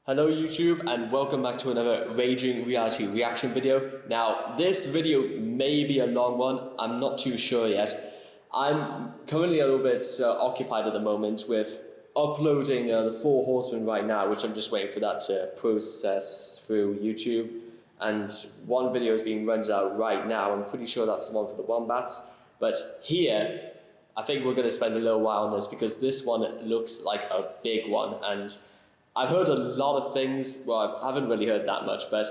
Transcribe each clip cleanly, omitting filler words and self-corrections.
Hello YouTube and welcome back to another Raging Reality reaction video. Now this video may be a long one, I'm not too sure yet. I'm currently a little bit occupied at the moment with uploading the Four Horsemen right now, which I'm just waiting for that to process through YouTube. And one video is being rendered out right now. I'm pretty sure that's the one for the Wombats. But here, I think we're going to spend a little while on this because this one looks like a big one. And I've heard a lot of things, well, I haven't really heard that much, but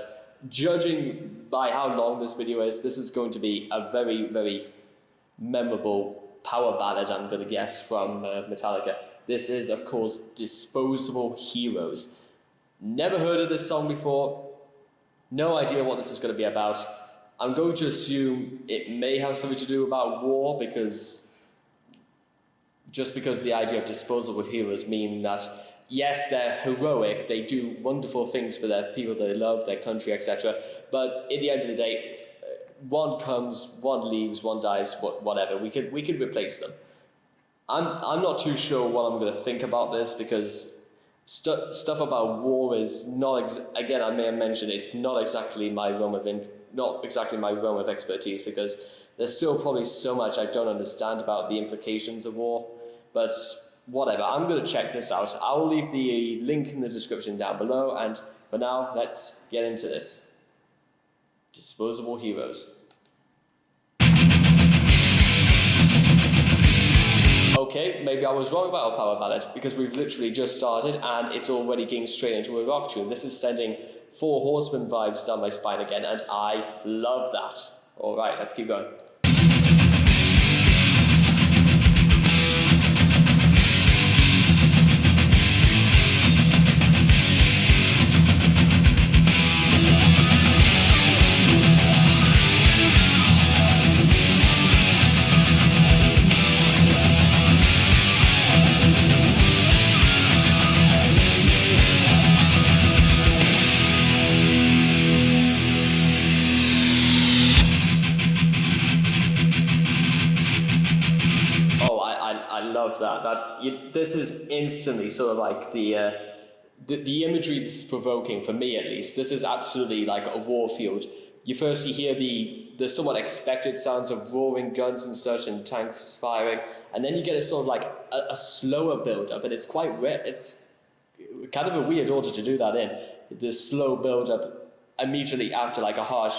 judging by how long this video is, this is going to be a very, very memorable power ballad, I'm going to guess, from Metallica. This is, of course, Disposable Heroes. Never heard of this song before, no idea what this is going to be about. I'm going to assume it may have something to do about war, because the idea of disposable heroes mean that yes, they're heroic, they do wonderful things for their people they love, their country, etc. But at the end of the day, one comes, one leaves, one dies, whatever. We could replace them. I'm not too sure what I'm going to think about this because stuff about war is not again, I may have mentioned it's not exactly my realm of expertise, because there's still probably so much I don't understand about the implications of war. But whatever, I'm going to check this out. I'll leave the link in the description down below, and for now, let's get into this. Disposable Heroes. Okay, maybe I was wrong about a power ballad, because we've literally just started and it's already getting straight into a rock tune. This is sending Four Horsemen vibes down my spine again, and I love that. Alright, let's keep going. This is instantly sort of like the imagery this is provoking, for me at least. This is absolutely like a war field. You firstly hear the somewhat expected sounds of roaring guns and such, and tanks firing, and then you get a sort of like a slower build up, and it's quite rare. It's kind of a weird order to do that in. The slow build up immediately after like a harsh.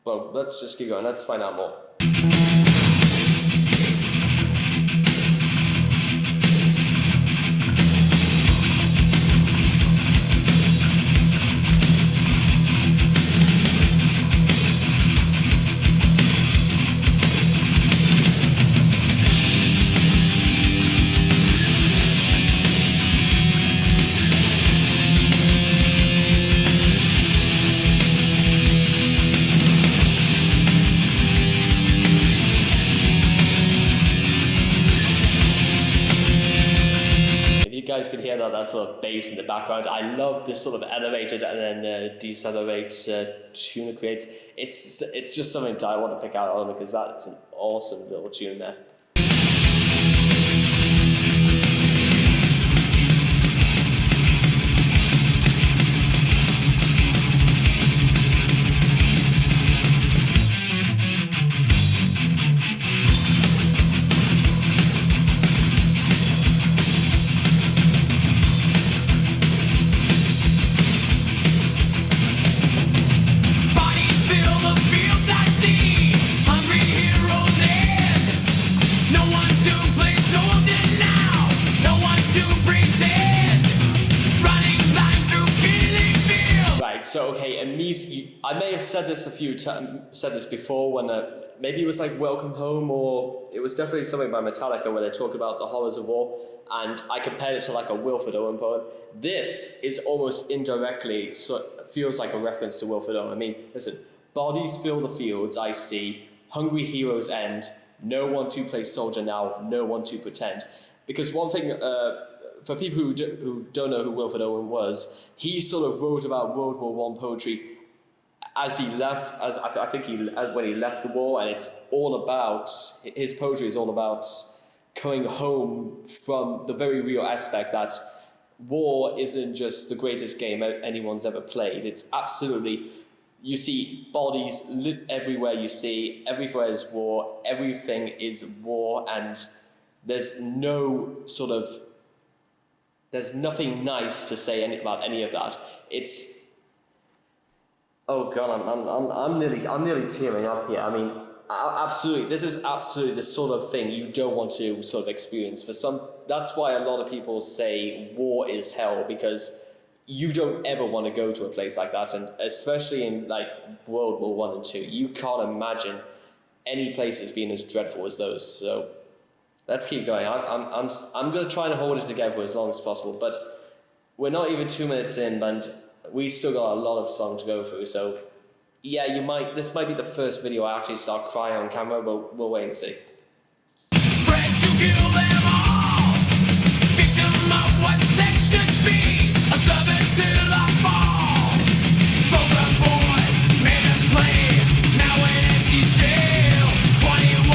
Well, let's just keep going. Let's find out more. You guys can hear that sort of bass in the background. I love this sort of elevated and then decelerate tune it creates. It's just something that I want to pick out on, because that's an awesome little tune there. So okay, immediately, I may have said this before when maybe it was like Welcome Home, or it was definitely something by Metallica where they talk about the horrors of war, and I compared it to like a Wilfred Owen poem. This is almost indirectly, feels like a reference to Wilfred Owen. I mean, listen, bodies fill the fields I see, hungry heroes end, no one to play soldier now, no one to pretend. Because one thing, for people who don't know who Wilfred Owen was, he sort of wrote about World War I poetry as he left, when he left the war, and it's all about, his poetry is all about coming home from the very real aspect that war isn't just the greatest game anyone's ever played. It's absolutely, you see bodies lit everywhere you see, everywhere is war, everything is war, and there's no sort of, there's nothing nice to say about any of that. It's, oh god, I'm nearly tearing up here. I mean, absolutely, this is absolutely the sort of thing you don't want to sort of experience. For some, that's why a lot of people say war is hell, because you don't ever want to go to a place like that, and especially in like World War One and Two, you can't imagine any places being as dreadful as those. So let's keep going. I'm gonna try and hold it together as long as possible, but we're not even 2 minutes in, and we still got a lot of song to go through. So yeah, this might be the first video I actually start crying on camera, but we'll wait and see. Bred to kill them all, victim of what sex should be, a servant till I fall. Soldier boy, made of clay, now an empty shell. 21,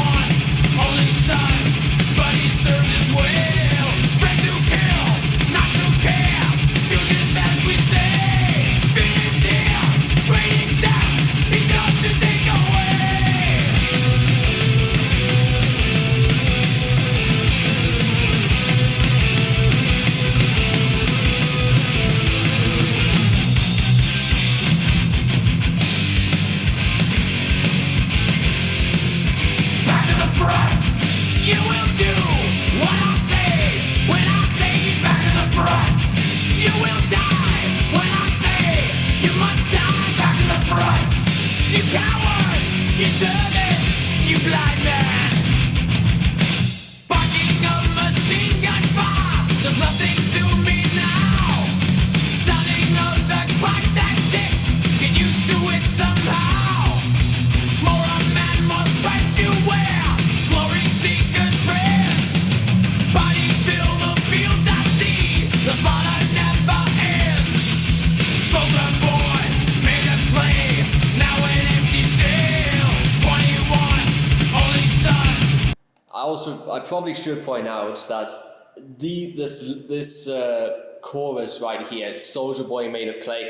only son, but he served his will. Bred to kill, not to care, do just as we say. Finish here, raining down, he comes to take away. Back to the front, you will do what I say. When I say back to the front, you will die. When I say you must die, back to the front. You coward, you servant, you blind man. Barking of machine gun fire does nothing to me now. Sounding of the clock that ticks, get used to it somehow. More a man must fight to wear, glory seeker trends. Bodies fill the fields I see, the slaughter never ends. Soldier boy, made of clay, now an empty shell. 21, only son. I probably should point out that this chorus right here, "Soldier Boy Made of Clay,"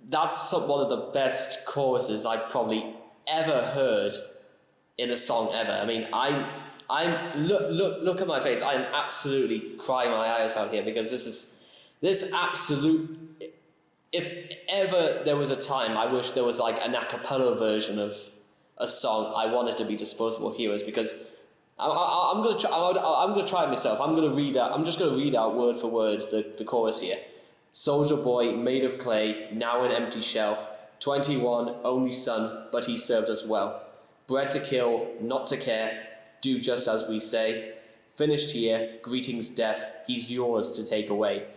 that's one of the best choruses I've probably ever heard in a song ever. I mean, look at my face. I'm absolutely crying my eyes out here, because this absolute. If ever there was a time, I wish there was like an a cappella version of a song, I want it to be Disposable Heroes, because I'm gonna try it myself. I'm just gonna read out word for word the chorus here. Soldier boy, made of clay, now an empty shell. 21, only son, but he served us well. Bred to kill, not to care, do just as we say. Finished here, greetings death, he's yours to take away.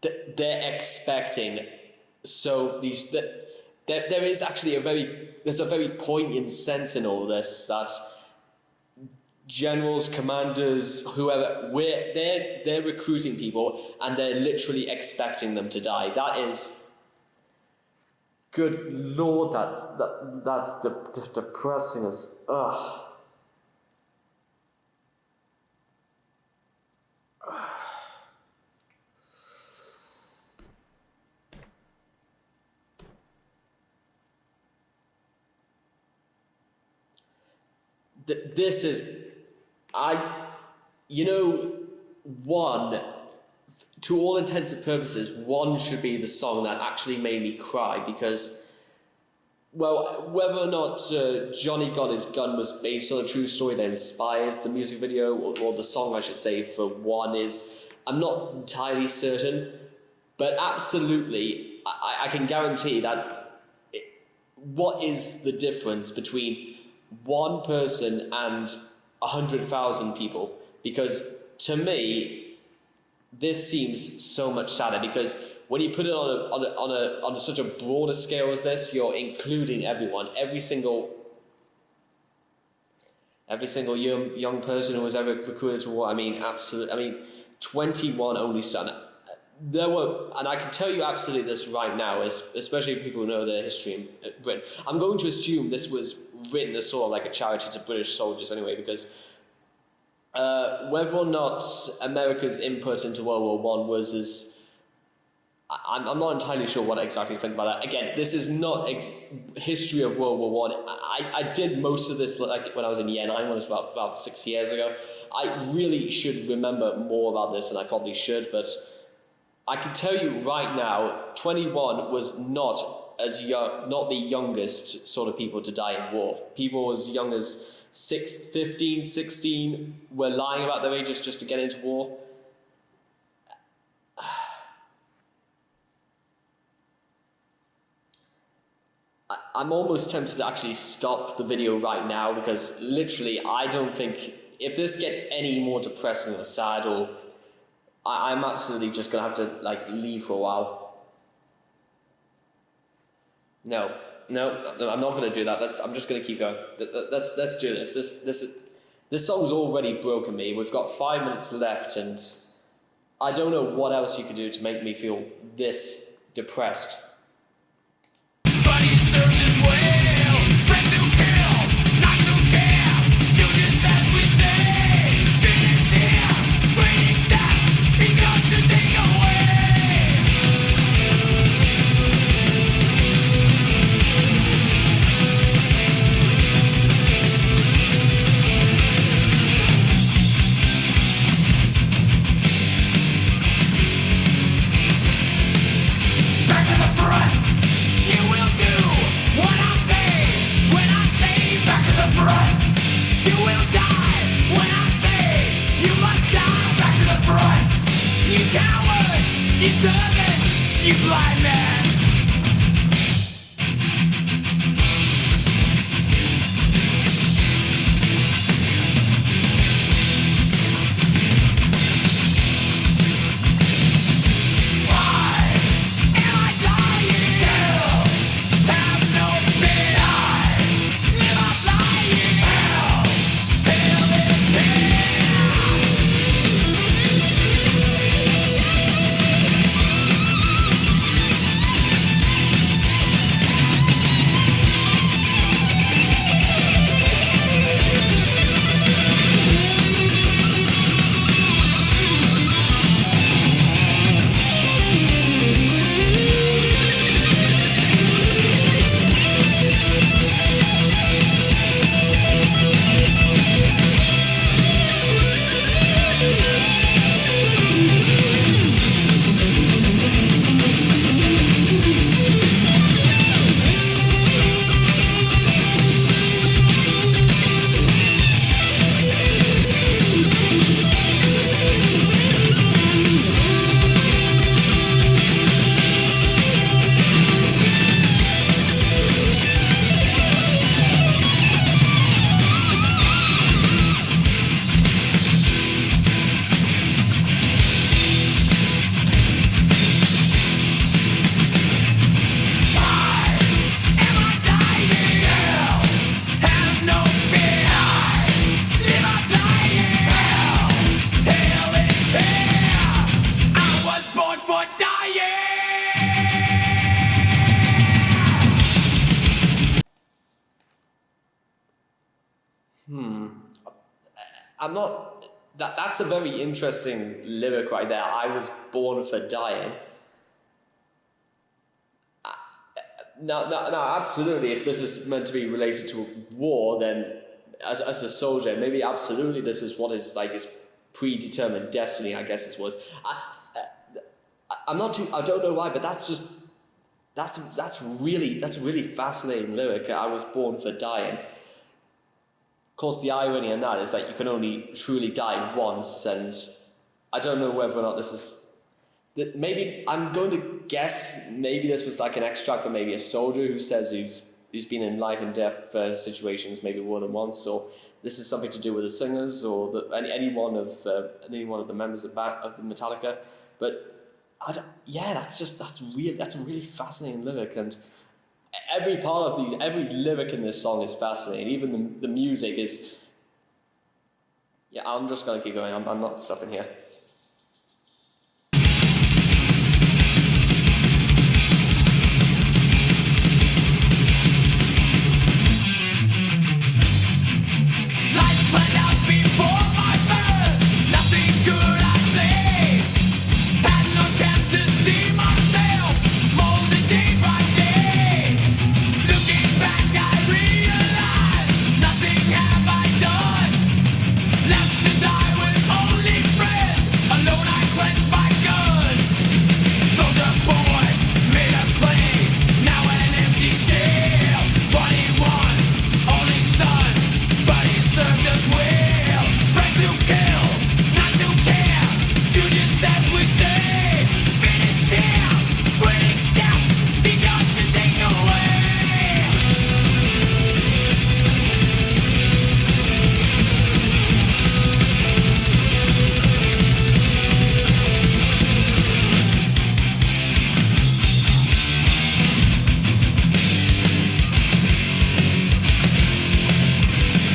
They're expecting, so there is actually there's a very poignant sense in all this, that generals, commanders, whoever, they're recruiting people and they're literally expecting them to die. That is, good lord, that's depressing as ugh. This is, one, to all intents and purposes, one should be the song that actually made me cry, because, well, whether or not Johnny Got His Gun was based on a true story that inspired the music video, or the song, I should say, for one, I'm not entirely certain, but absolutely, I can guarantee that what is the difference between one person and 100,000 people? Because to me, this seems so much sadder, because when you put it on such a broader scale as this, you're including everyone, every single young person who was ever recruited to war. I mean, absolutely. I mean, 21 only son. There were, and I can tell you absolutely this right now, especially if people know the history in Britain. I'm going to assume this was written as sort of like a charity to British soldiers anyway, because Whether or not America's input into World War One was as I'm not entirely sure what exactly to think about that. Again, this is not history of World War One. I did most of this like when I was in year 9, when it was about 6 years ago. I really should remember more about this than I probably should, but I can tell you right now, 21 was not as young, not the youngest sort of people to die in war. People as young as 15, 16 were lying about their ages just to get into war. I'm almost tempted to actually stop the video right now, because literally I don't think if this gets any more depressing or sad, or I'm absolutely just gonna have to like leave for a while. No, I'm not gonna do that. I'm just gonna keep going. Let's do this. This song's already broken me. We've got 5 minutes left, and I don't know what else you could do to make me feel this depressed. You blind man! I'm not. That's a very interesting lyric right there. I was born for dying. No, absolutely. If this is meant to be related to war, then as a soldier, maybe absolutely this is what is like his predetermined destiny, I guess it was. I'm not too. I don't know why, but that's really fascinating lyric. I was born for dying. Of course, the irony in that is that you can only truly die once, and I don't know whether or not this is. Maybe I'm going to guess maybe this was like an extract of maybe a soldier who says who's been in life and death situations maybe more than once, or this is something to do with the singers or any one of the members of the Metallica. But that's a really fascinating lyric, and every part of every lyric in this song is fascinating. Even the music is. Yeah, I'm just gonna keep going. I'm not stopping here. Life planned out before my birth. as we say, finished here, breathing down, begun to take away.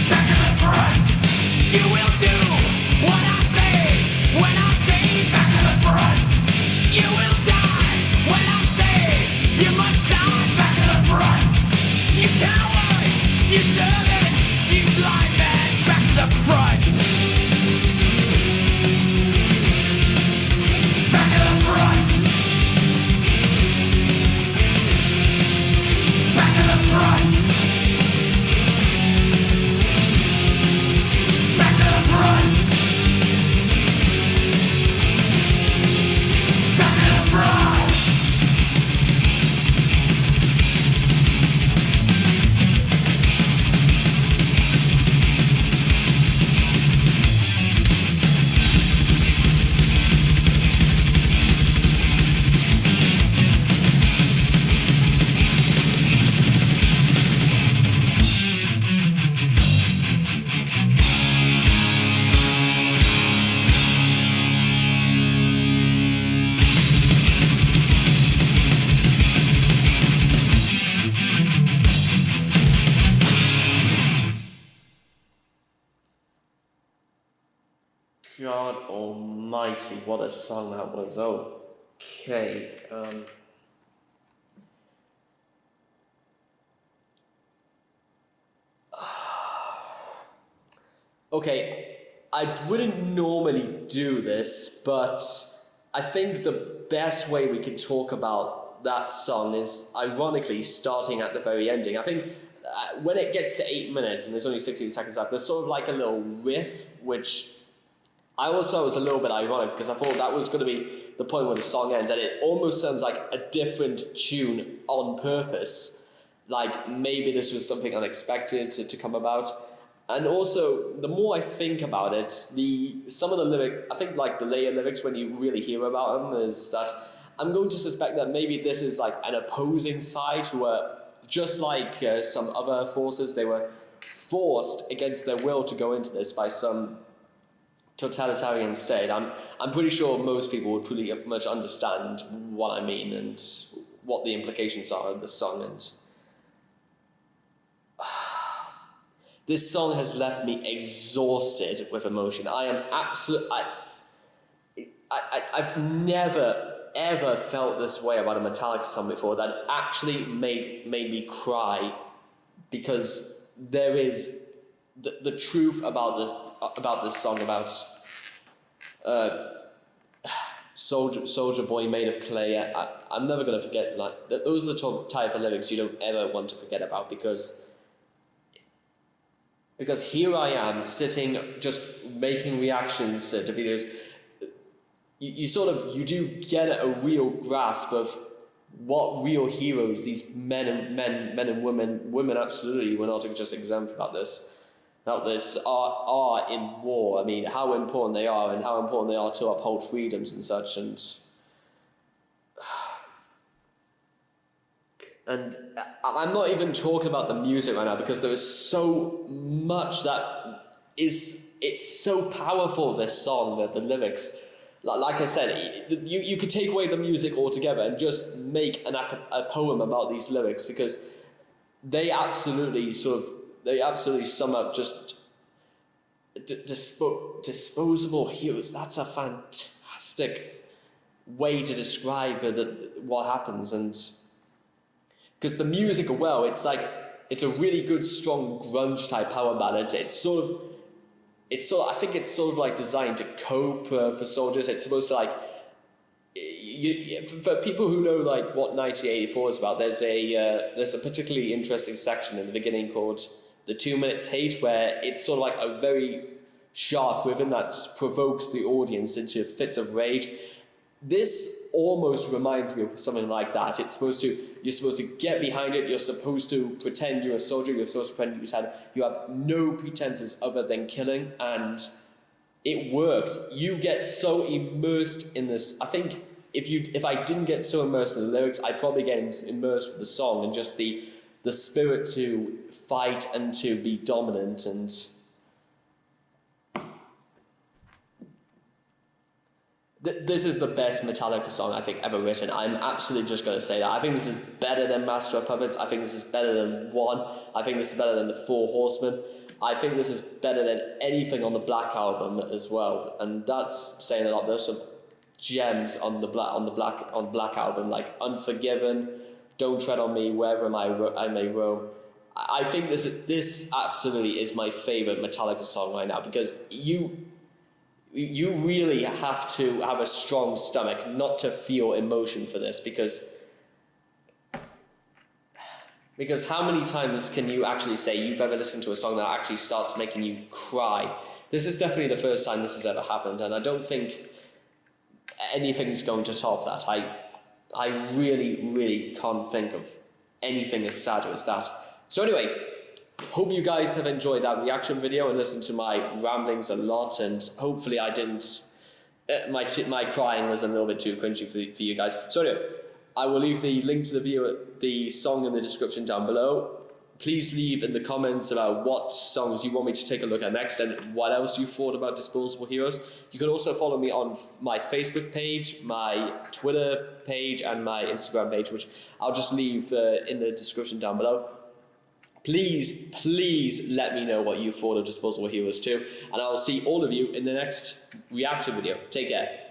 Back to the front, you will do what I say when I say back to the front. You will die when I say you must die. Back to the front, you coward, you servant, you blind man. Back to the front. Back to the front. Back to the front. Back to the front. Back to the front. God almighty, what a song that was. Okay. Okay, I wouldn't normally do this, but I think the best way we could talk about that song is, ironically, starting at the very ending. I think when it gets to 8 minutes and there's only 16 seconds left, there's sort of like a little riff, which I always felt was a little bit ironic because I thought that was going to be the point where the song ends, and it almost sounds like a different tune on purpose. Like maybe this was something unexpected to come about. And also, the more I think about it, some of the lyrics, I think like the later lyrics, when you really hear about them, is that I'm going to suspect that maybe this is like an opposing side who are just like some other forces. They were forced against their will to go into this by some totalitarian state. I'm pretty sure most people would pretty much understand what I mean and what the implications are of the song. And this song has left me exhausted with emotion. I am I've never ever felt this way about a Metallica song before, that actually made me cry, because there is the truth about this song, about soldier boy made of clay. I'm never gonna forget. Like those are the type of lyrics you don't ever want to forget about, because here I am sitting just making reactions to videos. You do get a real grasp of what real heroes these men and women absolutely, we're not just exempt about this are in war. I mean, how important they are, and how important they are to uphold freedoms and such. And I'm not even talking about the music right now, because there is so much it's so powerful, this song, that the lyrics, like I said, you could take away the music altogether and just make a poem about these lyrics, because they absolutely sum up just disposable heroes. That's a fantastic way to describe what happens. And because the music, well, it's a really good strong grunge type power ballad. I think it's sort of like designed to cope for soldiers. It's supposed to for people who know like what 1984 is about, there's a particularly interesting section in the beginning called the 2 minutes hate, where it's sort of like a very sharp rhythm that provokes the audience into fits of rage. This almost reminds me of something like that. You're supposed to get behind it. You're supposed to pretend you're a soldier. You're supposed to pretend you have no pretenses other than killing. And it works. You get so immersed in this. I think if I didn't get so immersed in the lyrics, I'd probably get immersed with the song and just the spirit to fight and to be dominant. And this is the best Metallica song I think ever written. I'm absolutely just going to say that. I think this is better than Master of Puppets. I think this is better than One. I think this is better than the Four Horsemen. I think this is better than anything on the Black album as well, and that's saying a lot. There's some gems on the Black album, like Unforgiven, Don't Tread on Me, Wherever I May Roam. I think this absolutely is my favorite Metallica song right now, because you really have to have a strong stomach not to feel emotion for this, because how many times can you actually say you've ever listened to a song that actually starts making you cry? This is definitely the first time this has ever happened, and I don't think anything's going to top that. I really, really can't think of anything as sad as that. So anyway, hope you guys have enjoyed that reaction video and listened to my ramblings a lot, and hopefully I didn't... my crying was a little bit too cringy for you guys. So anyway, I will leave the link to the song in the description down below. Please leave in the comments about what songs you want me to take a look at next and what else you thought about Disposable Heroes. You can also follow me on my Facebook page, my Twitter page, and my Instagram page, which I'll just leave in the description down below. Please let me know what you thought of Disposable Heroes 2, and I'll see all of you in the next reaction video. Take care.